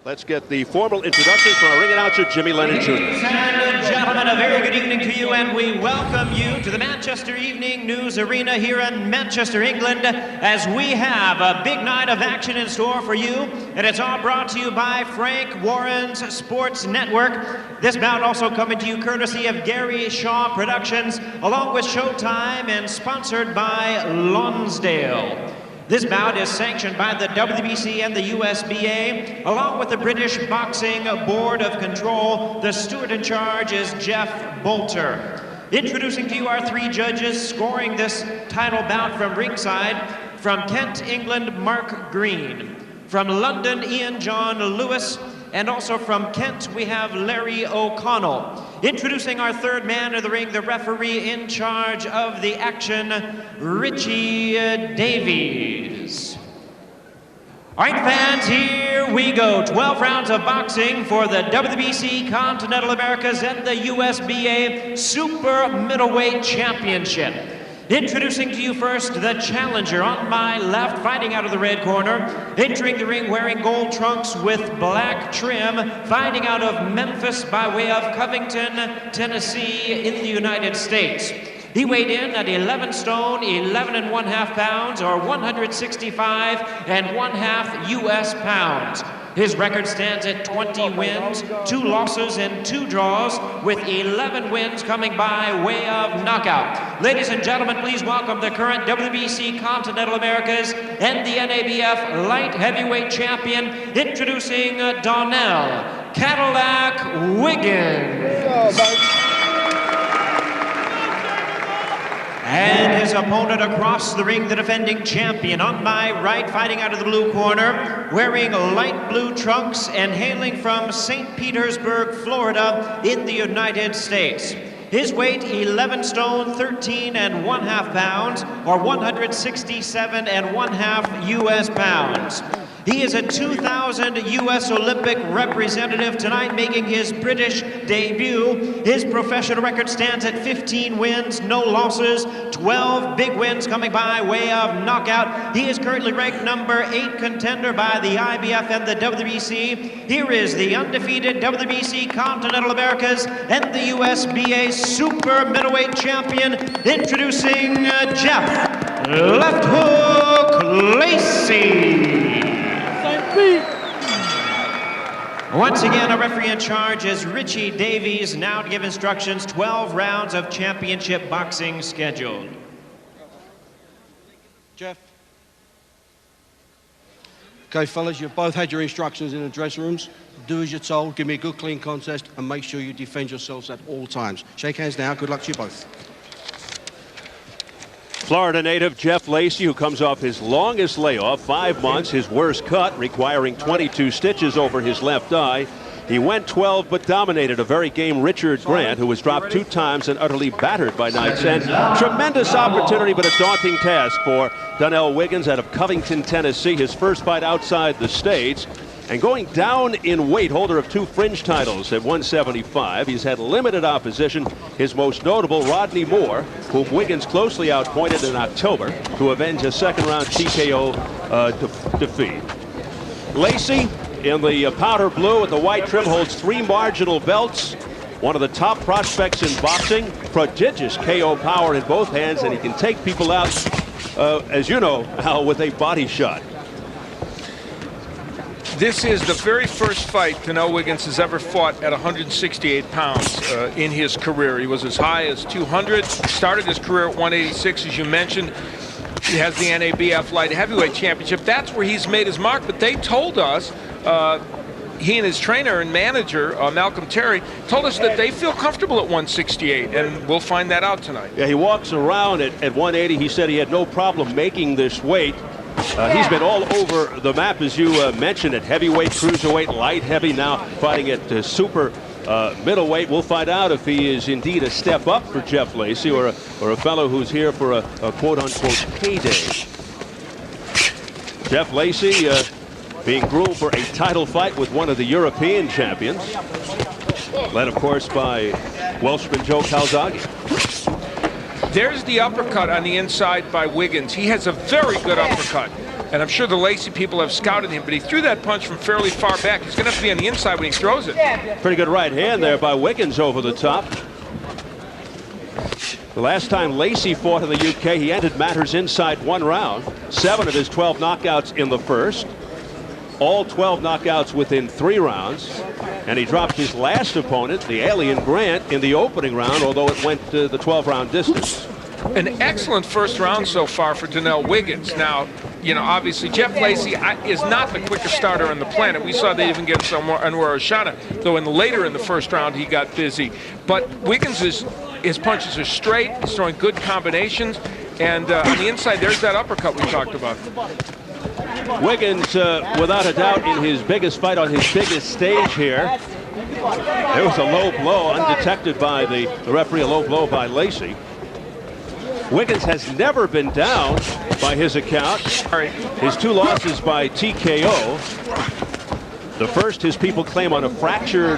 Let's get the formal introductions from our ring announcer, Jimmy Lennon Jr. Ladies and gentlemen, a very good evening to you, and we welcome you to the Manchester Evening News Arena here in Manchester, England, as we have a big night of action in store for you, and it's all brought to you by Frank Warren's Sports Network. This bout also coming to you courtesy of Gary Shaw Productions, along with Showtime, and sponsored by Lonsdale. This bout is sanctioned by the WBC and the USBA, along with the British Boxing Board of Control. The steward in charge is Jeff Bolter. Introducing to you our three judges scoring this title bout from ringside. From Kent, England, Mark Green. From London, Ian John Lewis. And also from Kent, we have Larry O'Connell. Introducing our third man of the ring, the referee in charge of the action, Richie Davies. All right, fans, here we go. 12 rounds of boxing for the WBC Continental Americas and the USBA Super Middleweight Championship. Introducing to you first the challenger on my left, fighting out of the red corner. Entering the ring wearing gold trunks with black trim, fighting out of Memphis by way of Covington, Tennessee in the United States. He weighed in at 11 stone, 11 1/2 pounds, or 165 1/2 U.S. pounds. His record stands at 20 wins, 2 losses, and 2 draws, with 11 wins coming by way of knockout. Ladies and gentlemen, please welcome the current WBC Continental Americas and the NABF Light Heavyweight Champion, introducing Donnel Cadillac Wiggins. And his opponent across the ring, the defending champion. On my right, fighting out of the blue corner, wearing light blue trunks and hailing from St. Petersburg, Florida in the United States. His weight, 11 stone, 13 1/2 pounds, or 167 1/2 U.S. pounds. He is a 2000 U.S. Olympic representative, tonight making his British debut. His professional record stands at 15 wins, no losses, 12 big wins coming by way of knockout. He is currently ranked number 8 contender by the IBF and the WBC. Here is the undefeated WBC Continental Americas and the USBA Super Middleweight Champion, introducing Jeff Left Hook Lacy. Once again, a referee in charge is Richie Davies, now to give instructions. 12 rounds of championship boxing scheduled. Jeff. Okay, fellas, you've both had your instructions in the dressing rooms. Do as you're told, give me a good, clean contest, and make sure you defend yourselves at all times. Shake hands now. Good luck to you both. Florida native Jeff Lacy, who comes off his longest layoff, 5 months, his worst cut, requiring 22 stitches over his left eye. He went 12 but dominated a very game Richard Grant, who was dropped 2 times and utterly battered by Knight's End. Tremendous opportunity, but a daunting task for Donnel Wiggins out of Covington, Tennessee, his first fight outside the States. And going down in weight, holder of 2 fringe titles at 175. He's had limited opposition, his most notable Rodney Moore, whom Wiggins closely outpointed in October to avenge a second-round TKO defeat. Lacy, in the powder blue with the white trim, holds 3 marginal belts. One of the top prospects in boxing, prodigious KO power in both hands, and he can take people out, as you know, Al, with a body shot. This is the very first fight Donnel Wiggins has ever fought at 168 pounds in his career. He was as high as 200, started his career at 186, as you mentioned. He has the NABF Light Heavyweight Championship. That's where he's made his mark, but they told us, he and his trainer and manager, Malcolm Terry, told us that they feel comfortable at 168, and we'll find that out tonight. Yeah, he walks around at 180. He said he had no problem making this weight. He's been all over the map, as you mentioned, at heavyweight, cruiserweight, light heavy, now fighting at super middleweight. We'll find out if he is indeed a step up for Jeff Lacy, or a fellow who's here for a quote-unquote payday. Jeff Lacy being groomed for a title fight with one of the European champions, led, of course, by Welshman Joe Calzaghe. There's the uppercut on the inside by Wiggins. He has a very good uppercut. And I'm sure the Lacy people have scouted him, but he threw that punch from fairly far back. He's going to have to be on the inside when he throws it. Pretty good right hand there by Wiggins over the top. The last time Lacy fought in the UK, he ended matters inside 1 round. 7 of his 12 knockouts in the first. All 12 knockouts within 3 rounds. And he dropped his last opponent, the alien Grant, in the opening round, although it went to the 12-round distance. An excellent first round so far for Donnel Wiggins. Now, you know, obviously Jeff Lacy is not the quickest starter on the planet. We saw they even get Anwar Oshana, though later in the first round he got busy. But Wiggins, his punches are straight. He's throwing good combinations. And on the inside, there's that uppercut we talked about. Wiggins, without a doubt, in his biggest fight on his biggest stage here. There was a low blow undetected by the referee, a low blow by Lacy. Wiggins has never been down by his account. His 2 losses by TKO. The first, his people claim, on a fractured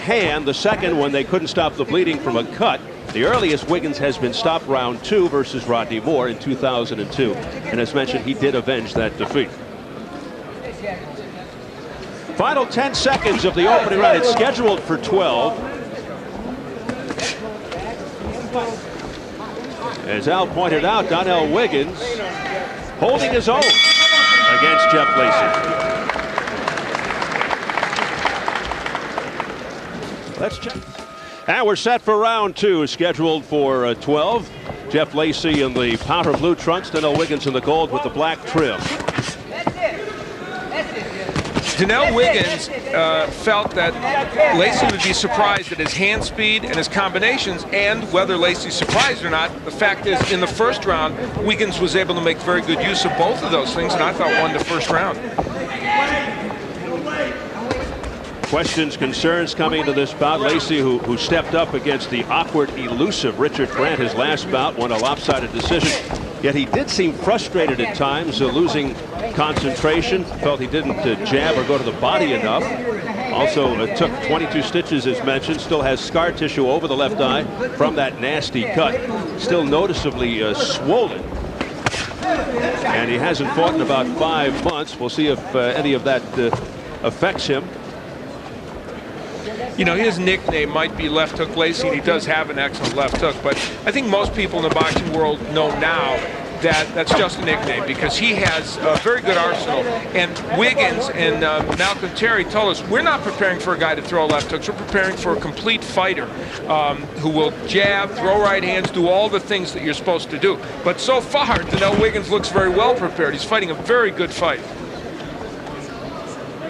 hand. The second, when they couldn't stop the bleeding from a cut. The earliest Wiggins has been stopped round 2 versus Rodney Moore in 2002. And as mentioned, he did avenge that defeat. Final 10 seconds of the opening round. It's scheduled for 12. As Al pointed out, Donnel Wiggins holding his own against Jeff Lacy. Let's check. And we're set for round 2, scheduled for 12. Jeff Lacy in the powder blue trunks, Donnel Wiggins in the gold with the black trim. Donnel Wiggins felt that Lacy would be surprised at his hand speed and his combinations, and whether Lacy's surprised or not, the fact is, in the first round, Wiggins was able to make very good use of both of those things, and I thought won the first round. Questions, concerns coming into this bout. Lacy, who stepped up against the awkward, elusive Richard Grant his last bout, won a lopsided decision. Yet he did seem frustrated at times, losing concentration. Felt he didn't jab or go to the body enough. Also took 22 stitches, as mentioned. Still has scar tissue over the left eye from that nasty cut. Still noticeably swollen. And he hasn't fought in about 5 months. We'll see if any of that affects him. You know, his nickname might be Left Hook Lacy, and he does have an excellent left hook, but I think most people in the boxing world know now that that's just a nickname, because he has a very good arsenal. And Wiggins and Malcolm Terry told us, we're not preparing for a guy to throw left hooks. We're preparing for a complete fighter who will jab, throw right hands, do all the things that you're supposed to do. But so far, Donnel Wiggins looks very well prepared. He's fighting a very good fight.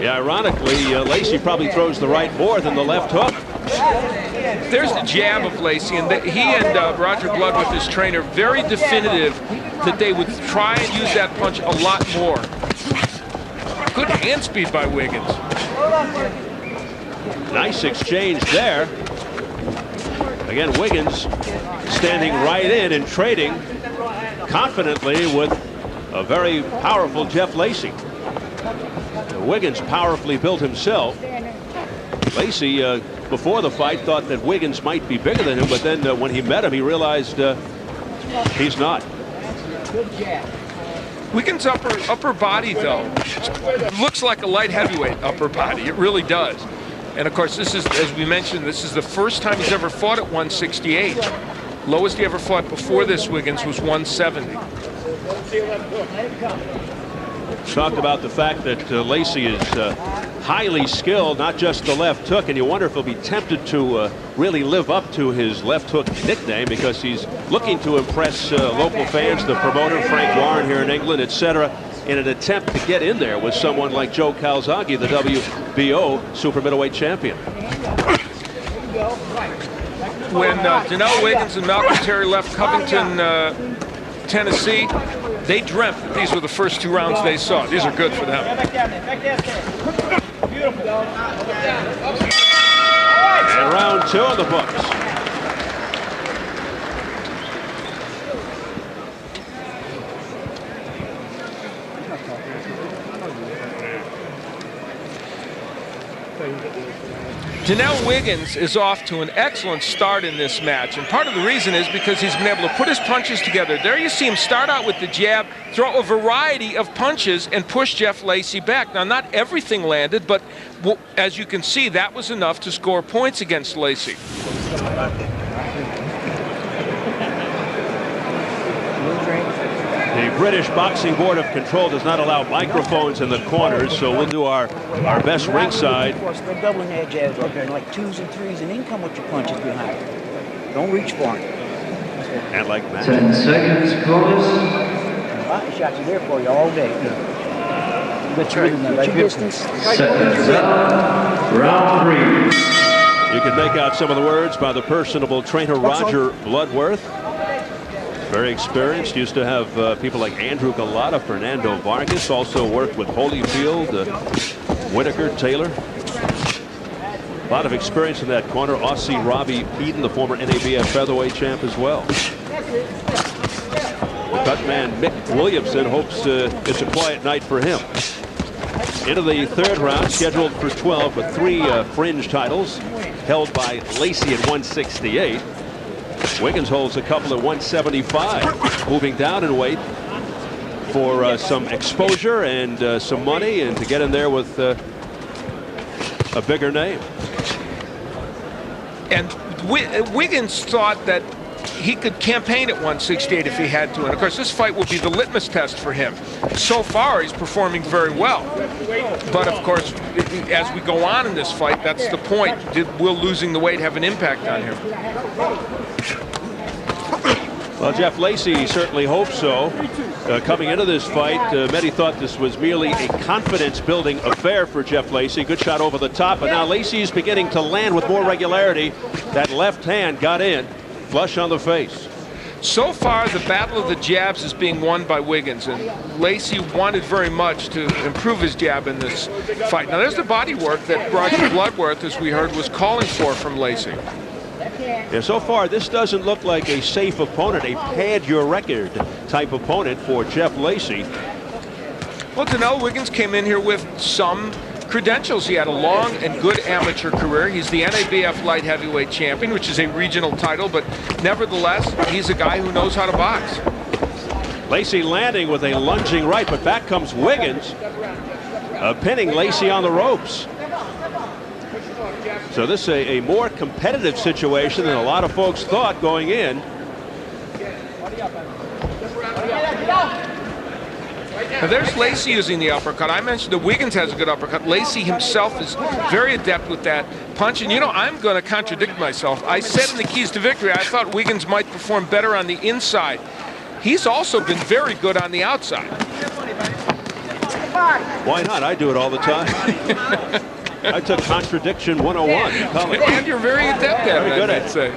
Yeah, ironically, Lacy probably throws the right more than the left hook. There's the jab of Lacy, and he and Roger Blood, with his trainer, very definitive that they would try and use that punch a lot more. Good hand speed by Wiggins. Nice exchange there. Again, Wiggins standing right in and trading confidently with a very powerful Jeff Lacy. Wiggins powerfully built himself. Lacy, before the fight, thought that Wiggins might be bigger than him, but then when he met him, he realized he's not. Wiggins' upper body, though, looks like a light heavyweight upper body. It really does. And of course, this is, as we mentioned, this is the first time he's ever fought at 168. Lowest he ever fought before this, Wiggins, was 170. Talked about the fact that Lacy is highly skilled, not just the left hook, and you wonder if he'll be tempted to really live up to his left hook nickname, because he's looking to impress local fans, the promoter Frank Warren here in England, etc., in an attempt to get in there with someone like Joe Calzaghe, the WBO super middleweight champion. When Donnel Wiggins and Malcolm Terry left Covington, Tennessee, they dreamt that these were the first 2 rounds they saw. These are good for them. And round 2 of the books. Donnel Wiggins is off to an excellent start in this match, and part of the reason is because he's been able to put his punches together. There you see him start out with the jab, throw a variety of punches, and push Jeff Lacy back. Now, not everything landed, but as you can see, that was enough to score points against Lacy. The British Boxing Board of Control does not allow microphones in the corners, so we'll do our best ringside. Of course, they're doubling their jabs right there, like 2s and 3s, and then come with your punches behind. Don't reach for them. And like that. 10 seconds, bonus. I shot you there for you all day. But you're in the distance. Seconds up. Round 3. You can make out some of the words by the personable trainer Roger Bloodworth. Very experienced. Used to have people like Andrew Galata, Fernando Vargas. Also worked with Holyfield, Whitaker, Taylor. A lot of experience in that corner. Aussie Robbie Peden, the former NABF featherweight champ as well. The cut man Mick Williamson hopes it's a quiet night for him. Into the third round, scheduled for 12, but 3 fringe titles held by Lacy at 168. Wiggins holds a couple at 175, moving down in weight for some exposure and some money, and to get in there with a bigger name. And Wiggins thought that he could campaign at 168 if he had to, and of course this fight will be the litmus test for him. So far he's performing very well, but of course as we go on in this fight, that's the point. Will losing the weight have an impact on him? Well, Jeff Lacy certainly hopes so. Coming into this fight, many thought this was merely a confidence-building affair for Jeff Lacy. Good shot over the top, but now Lacy's beginning to land with more regularity. That left hand got in, flush on the face. So far, the battle of the jabs is being won by Wiggins, and Lacy wanted very much to improve his jab in this fight. Now, there's the body work that Roger Bloodworth, as we heard, was calling for from Lacy. Yeah, so far, this doesn't look like a safe opponent, a pad your record type opponent for Jeff Lacy. Well, Donnel Wiggins came in here with some credentials. He had a long and good amateur career. He's the NABF light heavyweight champion, which is a regional title, but nevertheless, he's a guy who knows how to box. Lacy landing with a lunging right, but back comes Wiggins, pinning Lacy on the ropes. So this is a more competitive situation than a lot of folks thought going in. Now there's Lacy using the uppercut. I mentioned that Wiggins has a good uppercut. Lacy himself is very adept with that punch. And you know, I'm going to contradict myself. I said in the Keys to Victory, I thought Wiggins might perform better on the inside. He's also been very good on the outside. Why not? I do it all the time. I took contradiction 101 in college. And you're very adept at it, Very good at I'd say.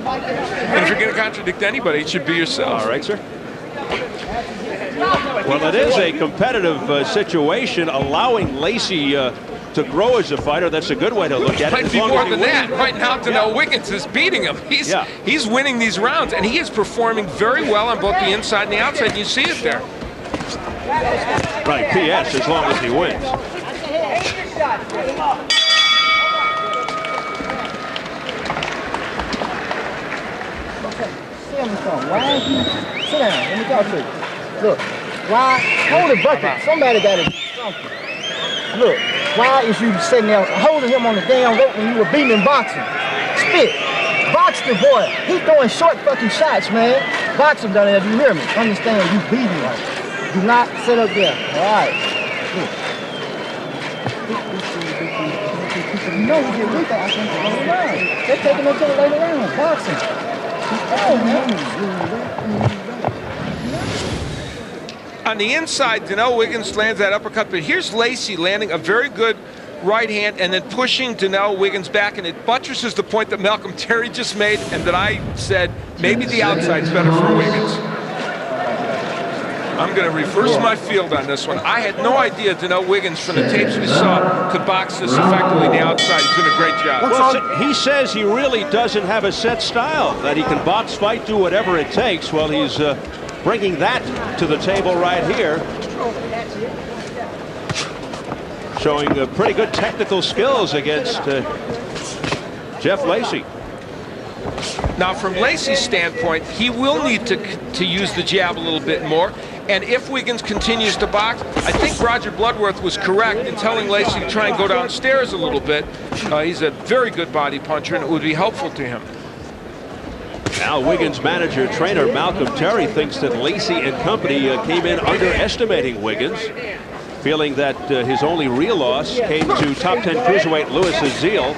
And if you're going to contradict anybody, it should be yourself. All right, sir. Well, it is a competitive situation, allowing Lacy to grow as a fighter. That's a good way to look at it. Might be more than that. Right now, Donnel Wiggins is beating him. He's winning these rounds, and he is performing very well on both the inside and the outside. You see it there. Right, P.S. as long as he wins. Why is he? Sit down. Let me talk to you. Look, why? Hold the bucket. Somebody got to do something. Look, why is you sitting there holding him on the damn rope when you were beating him boxing? Spit. Box the boy. He's throwing short fucking shots, man. Box him down there. You hear me? Understand? You beating him. Do not sit up there. All right. Look. You know you get weaker, I think, later round. They're taking him to the later round. Boxing. On the inside, Donnel Wiggins lands that uppercut, but here's Lacy landing a very good right hand and then pushing Donnel Wiggins back, and it buttresses the point that Malcolm Terry just made and that I said maybe the outside's better for Wiggins. I'm going to reverse my field on this one. I had no idea Donnel Wiggins, from the tapes we saw, could box this effectively on the outside. He's doing a great job. Well, he says he really doesn't have a set style, that he can box, fight, do whatever it takes. Well, he's bringing that to the table right here. showing pretty good technical skills against Jeff Lacy. Now, from Lacy's standpoint, he will need to use the jab a little bit more. And if Wiggins continues to box, I think Roger Bloodworth was correct in telling Lacy to try and go downstairs a little bit. He's a very good body puncher, and it would be helpful to him. Now Wiggins manager trainer Malcolm Terry thinks that Lacy and company came in underestimating Wiggins, feeling that his only real loss came to top 10 cruiserweight Louis Azil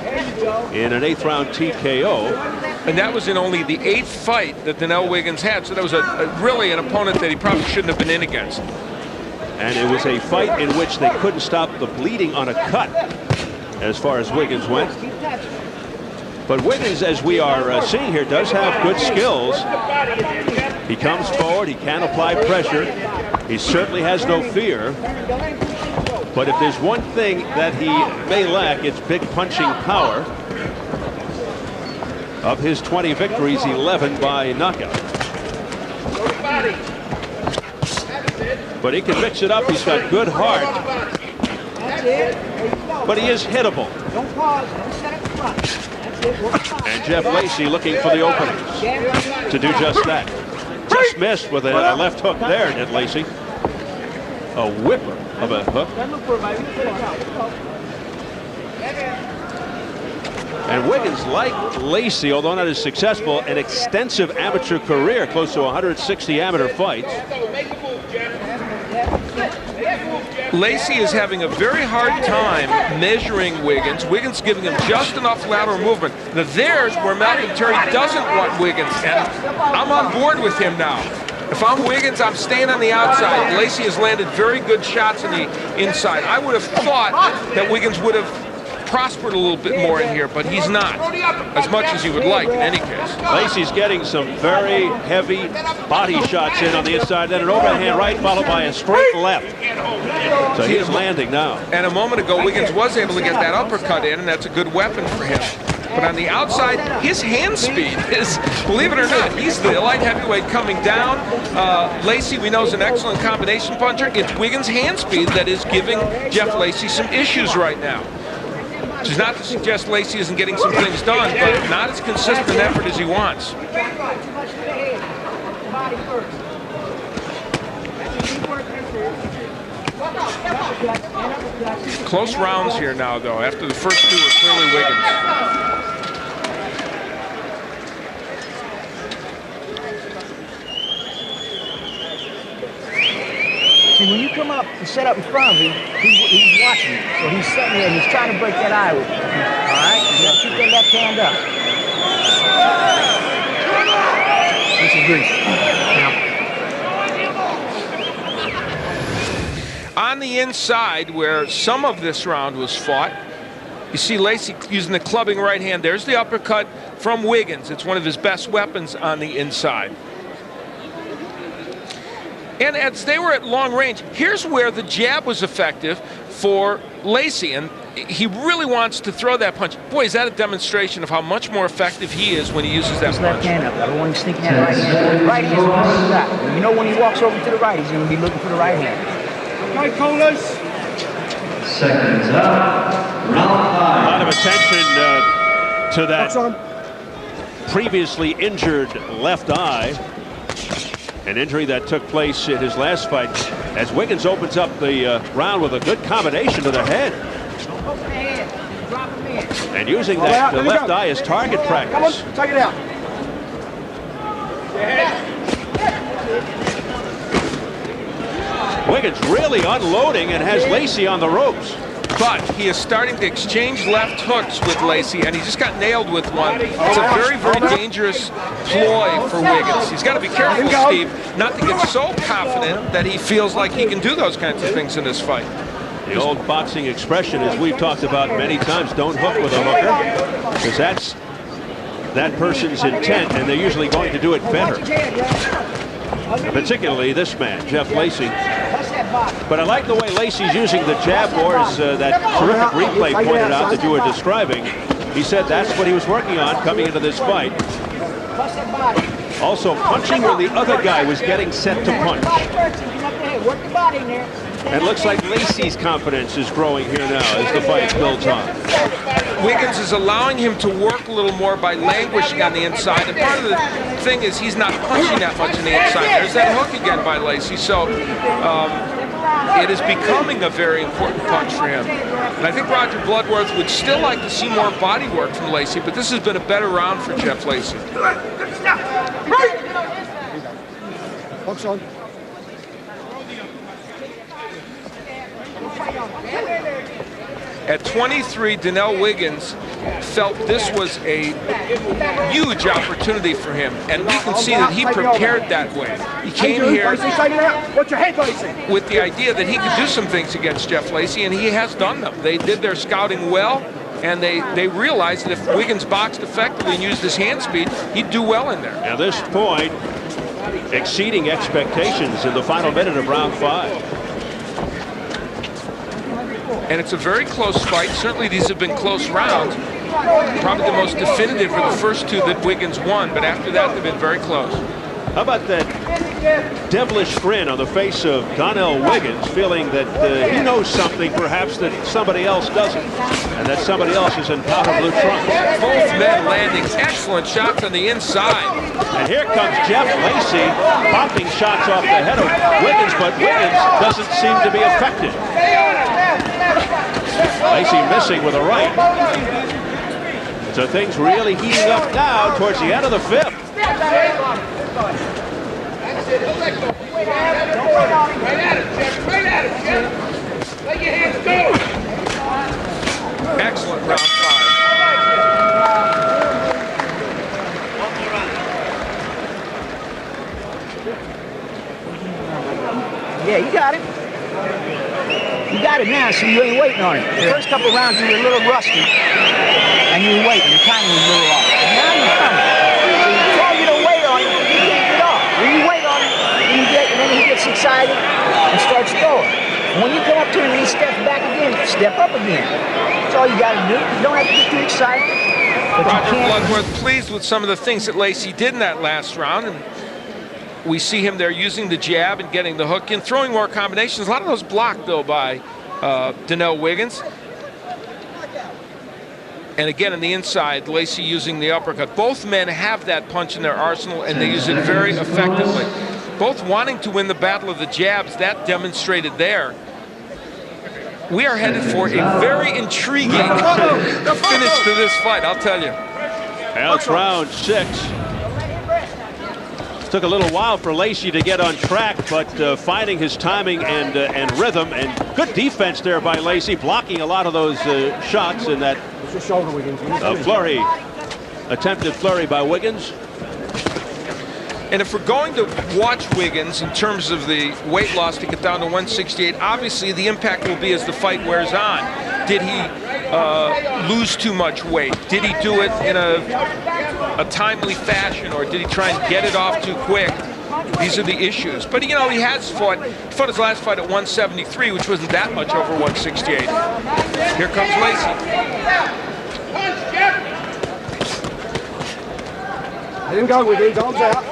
in an 8th round TKO. And that was in only the 8th fight that Donnel Wiggins had, so that was really an opponent that he probably shouldn't have been in against. And it was a fight in which they couldn't stop the bleeding on a cut as far as Wiggins went. But Wiggins, as we are seeing here, does have good skills. He comes forward, he can apply pressure. He certainly has no fear. But if there's one thing that he may lack, it's big punching power. Of his 20 victories, 11 by knockout. But he can mix it up. He's got good heart. But he is hittable. And Jeff Lacy looking for the openings to do just that. Just missed with a left hook there, did Lacy. A whipper of a hook. And Wiggins, like Lacy, although not as successful, an extensive amateur career, close to 160 amateur fights. Lacy is having a very hard time measuring Wiggins. Wiggins giving him just enough lateral movement. Now there's where Malcolm Terry doesn't want Wiggins, and I'm on board with him now. If I'm Wiggins, I'm staying on the outside. Lacy has landed very good shots on the inside. I would have thought that Wiggins would have prospered a little bit more in here, but he's not as much as he would like in any case. Lacy's getting some very heavy body shots in on the inside, then an overhand right followed by a straight left. So he's landing now. And a moment ago, Wiggins was able to get that uppercut in, and that's a good weapon for him. But on the outside, his hand speed is, believe it or not, he's the light heavyweight coming down. Lacy, we know, is an excellent combination puncher. It's Wiggins' hand speed that is giving Jeff Lacy some issues right now. Which is not to suggest Lacy isn't getting some things done, but not as consistent an effort as he wants. Close rounds here now, though. After the first two were clearly Wiggins. See, when you come up and set up in front of him, he's watching you. So he's sitting there and he's trying to break that eye with you. All right? You gotta keep that left hand up. This is greasy. On the inside, where some of this round was fought, you see Lacy using the clubbing right hand. There's the uppercut from Wiggins. It's one of his best weapons on the inside. And as they were at long range, here's where the jab was effective for Lacy. And he really wants to throw that punch. Boy, is that a demonstration of how much more effective he is when he uses that punch. Left hand up. I don't want him sneaking that right hand. Right hand is the first shot. You know when he walks over to the right, he's going to be looking for the right hand. Okay, callers. Seconds up. Round 5. A lot of attention to that previously injured left eye. An injury that took place in his last fight as Wiggins opens up the round with a good combination to the head. And using that left eye as target practice. Come on, take it out. Wiggins really unloading and has Lacy on the ropes. But he is starting to exchange left hooks with Lacy, and he just got nailed with one. It's a very, very dangerous ploy for Wiggins. He's got to be careful, Steve, not to get so confident that he feels like he can do those kinds of things in this fight. The old boxing expression, as we've talked about many times, don't hook with a hooker, because that's that person's intent, and they're usually going to do it better. Particularly this man, Jeff Lacy. But I like the way Lacy's using the jab, or as that terrific replay pointed out that you were describing. He said that's what he was working on coming into this fight. Also punching when the other guy was getting set to punch. And it looks like Lacy's confidence is growing here now as the fight builds on. Wiggins is allowing him to work a little more by languishing on the inside. And part of the thing is he's not punching that much on the inside. There's that hook again by Lacy. So it is becoming a very important punch for him. And I think Roger Bloodworth would still like to see more body work from Lacy, but this has been a better round for Jeff Lacy. Box on. At 23, Donnel Wiggins felt this was a huge opportunity for him, and we can see that he prepared that way. He came here with the idea that he could do some things against Jeff Lacy, and he has done them. They did their scouting well, and they realized that if Wiggins boxed effectively and used his hand speed, he'd do well in there. At this point, exceeding expectations in the final minute of round 5. And it's a very close fight. Certainly these have been close rounds. Probably the most definitive are the first 2 that Wiggins won, but after that they've been very close. How about that devilish grin on the face of Donnel Wiggins, feeling that he knows something perhaps that somebody else doesn't, and that somebody else is in powder blue trunks. Both men landing excellent shots on the inside. And here comes Jeff Lacy popping shots off the head of Wiggins, but Wiggins doesn't seem to be effective. Lacy missing with a right. So things really heating up now towards the end of the 5th. Excellent round 5. Yeah, you got it. You got it now, so you ain't waiting on it. The first couple of rounds you were a little rusty, and you were waiting. Your timing was a little off. But now you're coming. So before you don't wait on it, you can't get off. When you wait on it, and then he gets excited and starts throwing. And when you come up to him and he steps back again, step up again. That's all you got to do. You don't have to get too excited. But Roger Bloodworth pleased with some of the things that Lacy did in that last round. And we see him there using the jab and getting the hook in, throwing more combinations. A lot of those blocked, though, by Donnel Wiggins. And again, on the inside, Lacy using the uppercut. Both men have that punch in their arsenal, and they use it very effectively. Both wanting to win the battle of the jabs, that demonstrated there. We are headed for a very intriguing finish to this fight, I'll tell you. Well, it's round 6. Took a little while for Lacy to get on track, but finding his timing and rhythm, and good defense there by Lacy, blocking a lot of those shots in that flurry, attempted flurry by Wiggins. And if we're going to watch Wiggins in terms of the weight loss to get down to 168, obviously the impact will be as the fight wears on. Did he lose too much weight? Did he do it in a timely fashion, or did he try and get it off too quick? These are the issues. But, you know, he fought his last fight at 173, which wasn't that much over 168. Here comes Lacy. Let him go with these arms out.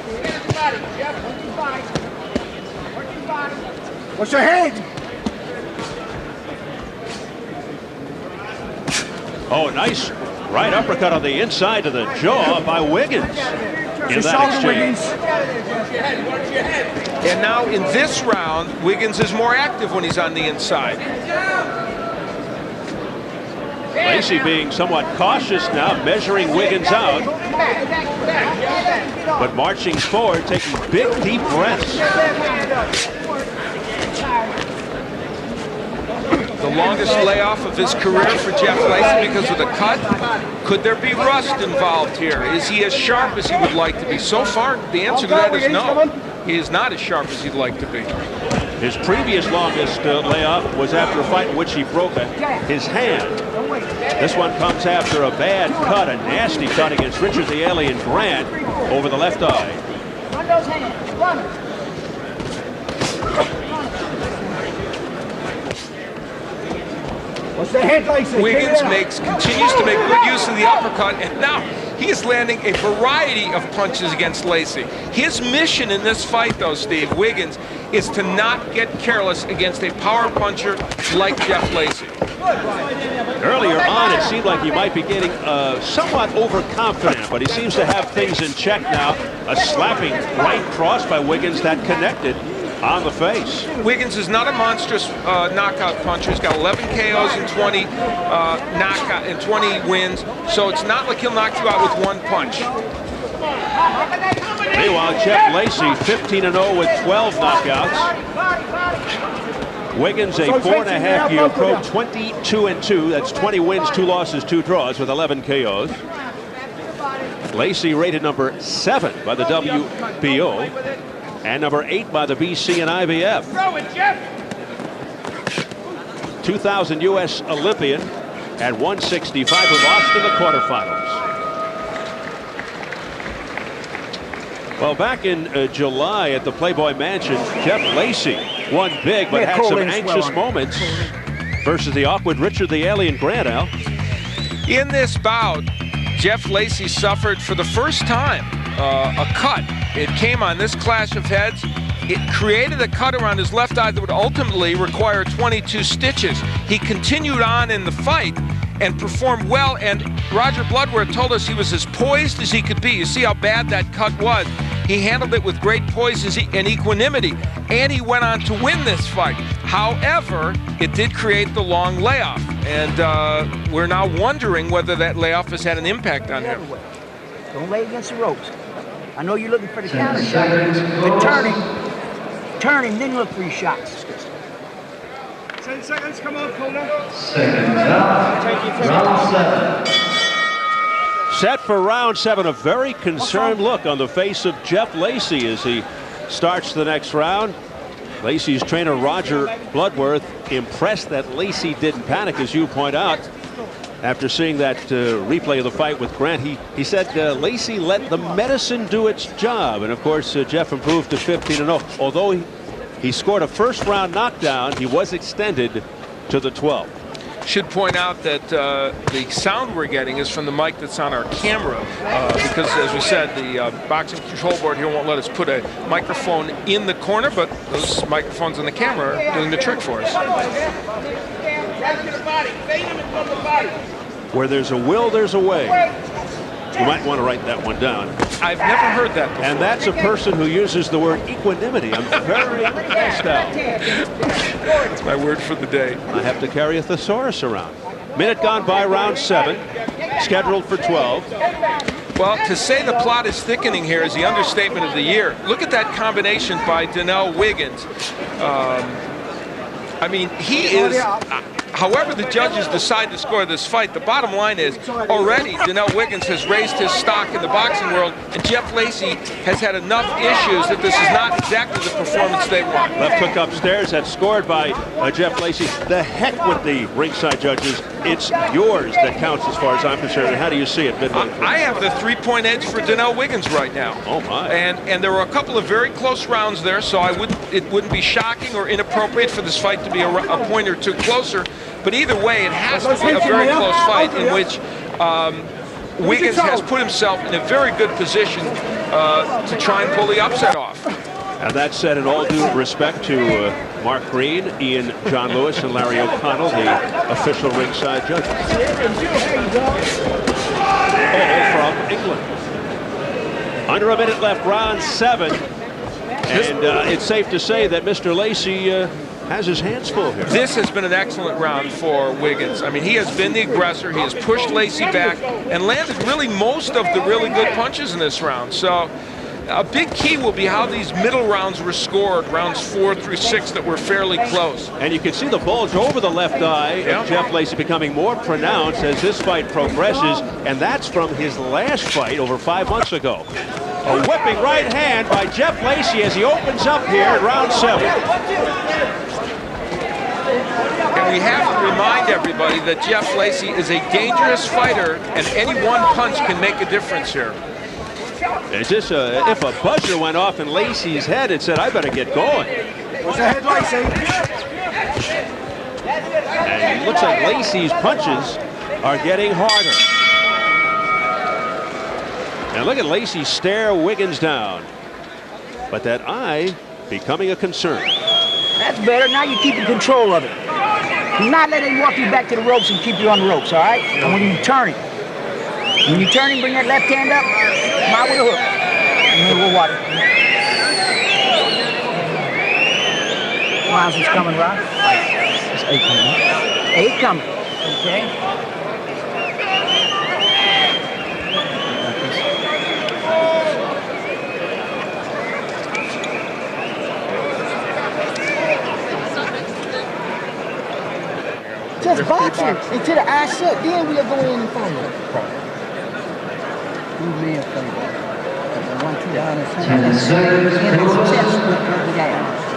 What's your head? Oh, nice right uppercut on the inside of the jaw by Wiggins in that exchange. And now in this round, Wiggins is more active when he's on the inside. Lacy being somewhat cautious now, measuring Wiggins out, but marching forward, taking big, deep breaths. The longest layoff of his career for Jeff Lacy because of the cut. Could there be rust involved here? Is he as sharp as he would like to be? So far, the answer to that is no. He is not as sharp as he'd like to be. His previous longest layoff was after a fight in which he broke his hand. This one comes after a bad cut, a nasty cut against Richard the Alien Grant over the left eye. Run those hands. Run. Wiggins continues to make good use of the uppercut, and now he is landing a variety of punches against Lacy. His mission in this fight, though, Steve, Wiggins, is to not get careless against a power puncher like Jeff Lacy. Earlier on, it seemed like he might be getting somewhat overconfident, but he seems to have things in check now. A slapping right cross by Wiggins that connected on the face. Wiggins is not a monstrous knockout puncher. He's got 11 KOs and 20 knockout and 20 wins, so it's not like he'll knock you out with one punch. Meanwhile, Jeff Lacy 15-0 with 12 knockouts. Wiggins, a 4.5-year pro, 22-2. That's 20 wins, 2 losses, 2 draws with 11 KOs. Lacy rated number 7 by the WBO and number 8 by the BC and IBF. 2000 U.S. Olympian at 165, who lost in the quarterfinals. Well, back in July at the Playboy Mansion, Jeff Lacy won big, but had some anxious moments versus the awkward Richard the Alien Grant, Al. In this bout, Jeff Lacy suffered for the first time a cut. It came on this clash of heads. It created a cut around his left eye that would ultimately require 22 stitches. He continued on in the fight and performed well, and Roger Bloodworth told us he was as poised as he could be. You see how bad that cut was. He handled it with great poise and equanimity, and he went on to win this fight. However, it did create the long layoff, and we're now wondering whether that layoff has had an impact on him. Don't lay against the ropes. I know you're looking for the counter shot, but turn him, then look for your shots. 10 seconds, come on, corner. Seconds out. Round 7. Set for round 7. A very concerned look on the face of Jeff Lacy as he starts the next round. Lacy's trainer Roger Bloodworth impressed that Lacy didn't panic, as you point out. After seeing that replay of the fight with Grant, he said Lacy let the medicine do its job. And of course, Jeff improved to 15-0. Although he scored a first-round knockdown, he was extended to the 12th. Should point out that the sound we're getting is from the mic that's on our camera because, as we said, the boxing control board here won't let us put a microphone in the corner, but those microphones on the camera are doing the trick for us. Where there's a will, there's a way. You might want to write that one down. I've never heard that before. And that's a person who uses the word equanimity. I'm very impressed out. That's my word for the day. I have to carry a thesaurus around. Minute gone by, round 7, scheduled for 12. Well, to say the plot is thickening here is the understatement of the year. Look at that combination by Donnel Wiggins. I mean, he is, however the judges decide to score this fight, the bottom line is already Donnel Wiggins has raised his stock in the boxing world, and Jeff Lacy has had enough issues that this is not exactly the performance they want. Left hook upstairs, that's scored by Jeff Lacy. The heck with the ringside judges. It's yours that counts as far as I'm concerned. And how do you see it midway? I have the 3-point edge for Donnel Wiggins right now. Oh my! And there were a couple of very close rounds there, so it wouldn't be shocking or inappropriate for this fight to be a point or two closer. But either way, it has to be a very close fight in which Wiggins has put himself in a very good position to try and pull the upset off. And that said, in all due respect to Mark Green, Ian John Lewis, and Larry O'Connell, the official ringside judges. All from England. Under a minute left, round 7. And it's safe to say that Mr. Lacy has his hands full here. This has been an excellent round for Wiggins. I mean, he has been the aggressor. He has pushed Lacy back and landed really most of the really good punches in this round. So a big key will be how these middle rounds were scored, rounds 4 through 6 that were fairly close. And you can see the bulge over the left eye of Jeff Lacy becoming more pronounced as this fight progresses, and that's from his last fight over 5 months ago. A whipping right hand by Jeff Lacy as he opens up here in round 7. And we have to remind everybody that Jeff Lacy is a dangerous fighter, and any one punch can make a difference here. It's just if a buzzer went off in Lacy's head, it said, I better get going. What's ahead, Lacy? And it looks like Lacy's punches are getting harder. And look at Lacy stare Wiggins down. But that eye becoming a concern. That's better. Now you're keeping control of it. Do not let him walk you back to the ropes and keep you on the ropes, all right? And when you turn it, bring that left hand up, come out with a hook. And then we'll watch it. Miles is coming, Rob. It's 8 coming. 8 coming. Okay. Just boxing until the eye shut, then we'll go in and find it. You live for it. 1, 2 down and 2.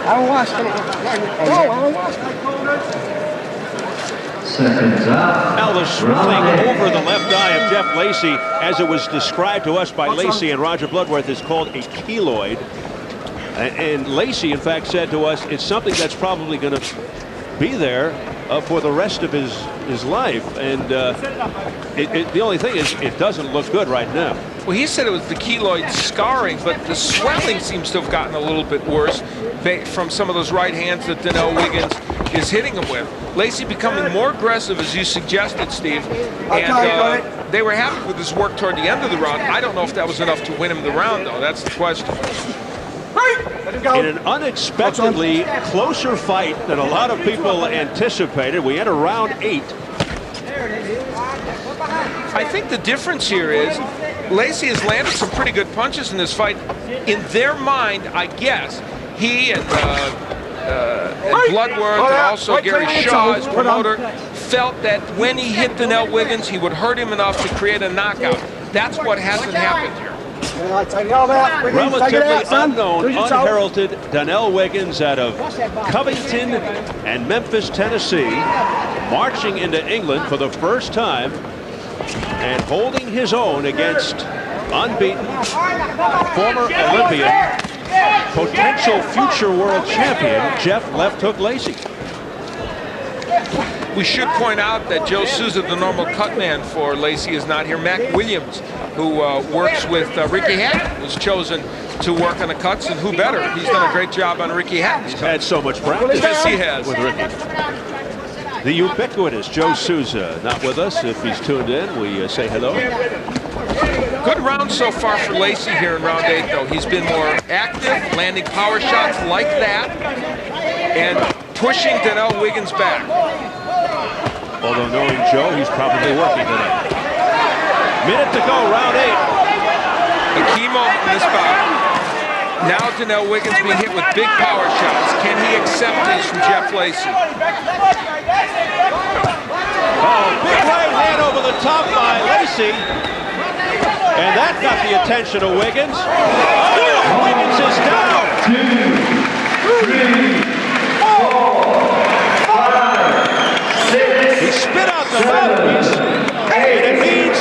I don't watch them. No, I don't watch them. Seconds out. Now the swelling over the left eye of Jeff Lacy, as it was described to us by Lacy and Roger Bloodworth, is called a keloid. And Lacy, in fact, said to us, it's something that's probably going to be there for the rest of his life. And the only thing is, it doesn't look good right now. Well, he said it was the keloid scarring, but the swelling seems to have gotten a little bit worse from some of those right hands that Donnel Wiggins is hitting him with. Lacy becoming more aggressive, as you suggested, Steve. And they were happy with his work toward the end of the round. I don't know if that was enough to win him the round, though. That's the question. In an unexpectedly closer fight than a lot of people anticipated, we enter round 8. I think the difference here is Lacy has landed some pretty good punches in this fight. In their mind, I guess, he and Bloodworth and also Gary Shaw, his promoter, felt that when he hit Donnel Wiggins, he would hurt him enough to create a knockout. That's what hasn't happened here. Relatively unknown, unheralded Donnel Wiggins out of Covington and Memphis, Tennessee, marching into England for the first time and holding his own against unbeaten former Olympian, potential future world champion Jeff Left Hook Lacy. We should point out that Joe Souza, the normal cut man for Lacy, is not here. Mac Williams, who works with Ricky Hatton, was chosen to work on the cuts, and who better? He's done a great job on Ricky Hatton's He's had so much practice. Yes, he has. With Ricky. The ubiquitous Joe Souza not with us. If he's tuned in, we say hello. Good round so far for Lacy here in round 8, though. He's been more active, landing power shots like that, and pushing Donnel Wiggins back. Although knowing Joe, he's probably working tonight. Minute to go, round 8. A key moment in this bout. Now Donnel Wiggins being hit with big power shots. Can he accept these from Jeff Lacy? Oh, big right hand over the top by Lacy. And that got the attention of Wiggins. Oh, Wiggins is down. 2, 3, 4, 5, 6. He spit out the mouthpiece. And it means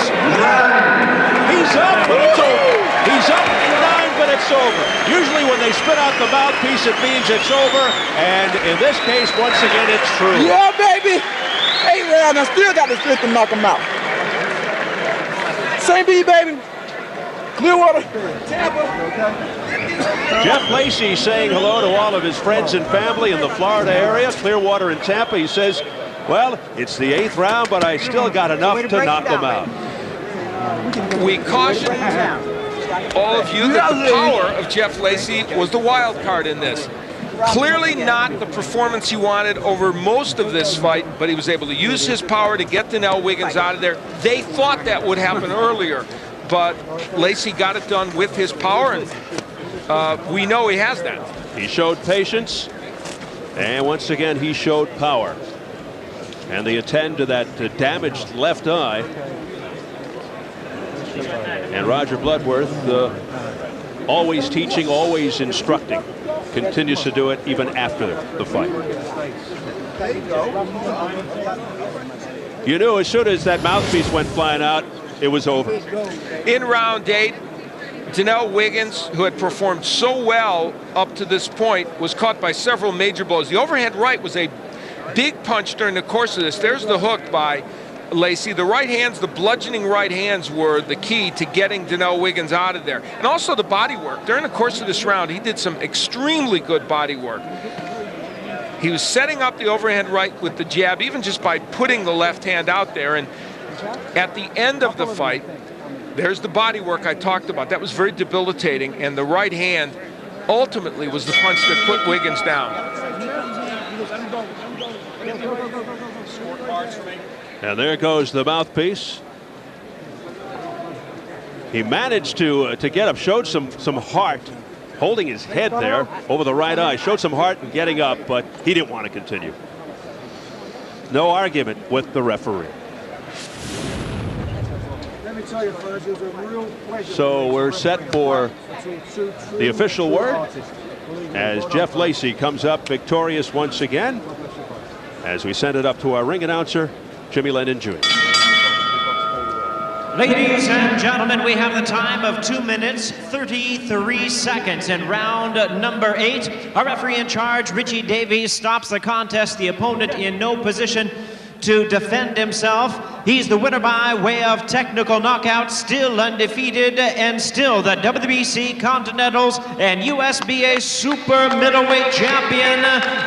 he's up, but it's over. He's up 9, but it's over. Usually when they spit out the mouthpiece, it means it's over. And in this case, once again, it's true. Yeah, baby. 8 rounds, I still got the strength to knock him out. Same beat, baby. Clearwater, Tampa. Jeff Lacy saying hello to all of his friends and family in the Florida area, Clearwater and Tampa. He says, well, it's the 8th round, but I still got enough to knock them out. We caution all of you that the power of Jeff Lacy was the wild card in this. Clearly not the performance he wanted over most of this fight, but he was able to use his power to get Donnel Wiggins out of there. They thought that would happen earlier, but Lacy got it done with his power, and we know he has that. He showed patience, and once again he showed power. And they attend to that damaged left eye. And Roger Bloodworth, always teaching, always instructing, continues to do it even after the fight. You knew as soon as that mouthpiece went flying out, it was over. In round 8, Donnel Wiggins, who had performed so well up to this point, was caught by several major blows. The overhand right was a big punch during the course of this. There's the hook by Lacy. The right hands, the bludgeoning right hands were the key to getting Donnel Wiggins out of there. And also the body work. During the course of this round, he did some extremely good body work. He was setting up the overhand right with the jab, even just by putting the left hand out there. And at the end of the fight, there's the body work I talked about. That was very debilitating, and the right hand ultimately was the punch that put Wiggins down. And there goes the mouthpiece. He managed to get up, showed some heart, holding his head there over the right eye, showed some heart in getting up, but he didn't want to continue. No argument with the referee. So we're set for the official word as Jeff Lacy comes up victorious once again, as we send it up to our ring announcer, Jimmy Lennon Jr. Ladies and gentlemen, we have the time of 2 minutes, 33 seconds in round number 8. Our referee in charge, Richie Davies, stops the contest. The opponent in no position to defend himself. He's the winner by way of technical knockout, still undefeated, and still the WBC Continentals and USBA Super Middleweight Champion,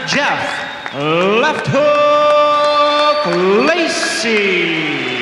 Jeff Left Hook Lacy.